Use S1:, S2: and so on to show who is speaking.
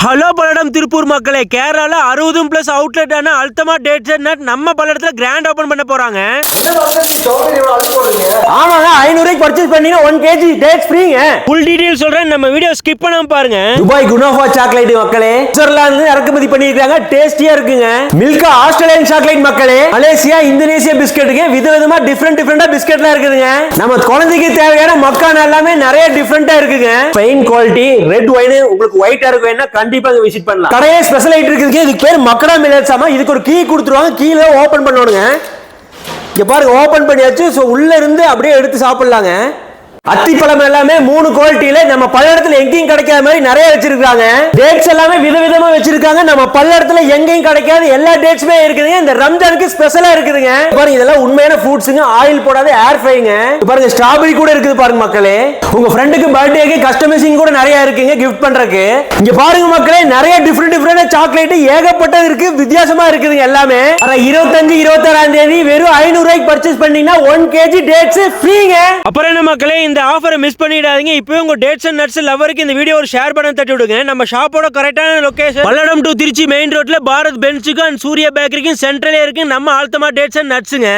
S1: Hello Palladam Tiruppur மக்களே, கேரளால 60+ outlet ஆன அல்தமா டேட்ஸ் அண்ட் நட் நம்ம பல்லடத்துல கிராண்ட் ஓபன் பண்ண போறாங்க.
S2: ஆமாங்க, 500 ரூபாய்க்கு பர்ச்சேஸ் பண்ணீங்க 1 kg டேட்ஸ் ஃப்ரீங்க.
S1: ஃபுல் டீடைல் சொல்றேன், நம்ம வீடியோ ஸ்கிப் பண்ணாம பாருங்க.
S2: துபாய் குனாஃபா சாக்லேட் மக்களே, சுவிட்சர்லாந்துல இறக்குமதி பண்ணிருக்காங்க. டேஸ்டியா இருக்குங்க. மில்கா ஆஸ்திரேலியன் சாக்லேட் மக்களே, மலேசியா இந்தோனேசியா பிஸ்கட்டுங்க. விதவிதமா டிஃபரெண்டா பிஸ்கட்லாம் இருக்குதுங்க. நம்ம குழந்தைக்கு தேவையான மக்கான எல்லாமே நிறைய டிஃபரெண்டா இருக்குங்க. ஃபைன் குவாலிட்டி ரெட் ஒயின் உங்களுக்கு ஒயிட்டா இருக்கு வேணா கண்டிப்பா விசிட் பண்ணலாம். கடையே ஸ்பெஷல் ஐட்டம் இருக்குங்க. இதுக்கு பேர் மக்கனா மில்லட்ஸ். இதுக்கு ஒரு கீ கொடுத்துருவாங்க. கீழே ஓபன் பண்ணணுங்க. இங்க பாருங்க, ஓபன் பண்ணியாச்சு. சோ உள்ள இருந்து அப்படியே எடுத்து சாப்பிடலாங்க. அத்திப்பழம் எல்லாமே 3 குவாலிட்டியில நம்ம பல்லடத்துல எங்கேயும் கிடைக்காத மாதிரி நிறைய வச்சிருக்காங்க. டேட்ஸ் எல்லாமே விதவிதமா வச்சிருக்காங்க. நம்ம பல்லடத்துல எங்கேயும் கிடைக்காத எல்லா டேட்ஸுமே இருக்குதுங்க. இந்த ரம்ஜானுக்கு ஸ்பெஷலா இருக்குதுங்க. பாருங்க, இதெல்லாம் உண்மையான ஃப்ரூட்ஸ்ங்க. ஆயில் போடாத ஏர் ஃப்ரைங்க. பாருங்க, ஸ்ட்ராபெரி கூட இருக்குது பாருங்க மக்களே. உங்க ஃப்ரெண்டுக்கு பர்த்டேக்கு கஸ்டமைசிங் கூட நிறைய இருக்குங்க கிஃப்ட் பண்றதுக்கு. இங்க பாருங்க மக்களே, நிறைய டிஃபரெண்ட் சாக்லேட் ஏகப்பட்டது இருக்கு. வித்தியாசமா இருக்குதுங்க எல்லாமே. 25 26ஆம் தேதி வெறும் 500 ரூபாய்க்கு பர்ச்சேஸ் பண்ணீங்கன்னா 1 kg டேட்ஸ் ஃப்ரீங்க.
S1: அப்புறம் என்ன மக்களே, இந்த ஆஃபரை மிஸ் பண்ணிடாதீங்க. இப்போ உங்க டேட்ஸ் அண்ட் நட்ஸ் லவருக்கு இந்த வீடியோ ஒரு ஷேர் பண்ண தட்டி விடுங்க. நம்ம ஷாப்போட கரெக்டான location Palladam to Trichy main ரோட்ல பாரத் பென்ஸுக்கு அண்ட் சூர்யா பேக்கரிக்கும் சென்ட்ரலே இருக்கு நம்ம அல்தமா டேட்ஸ் அண்ட் நட்ஸுங்க.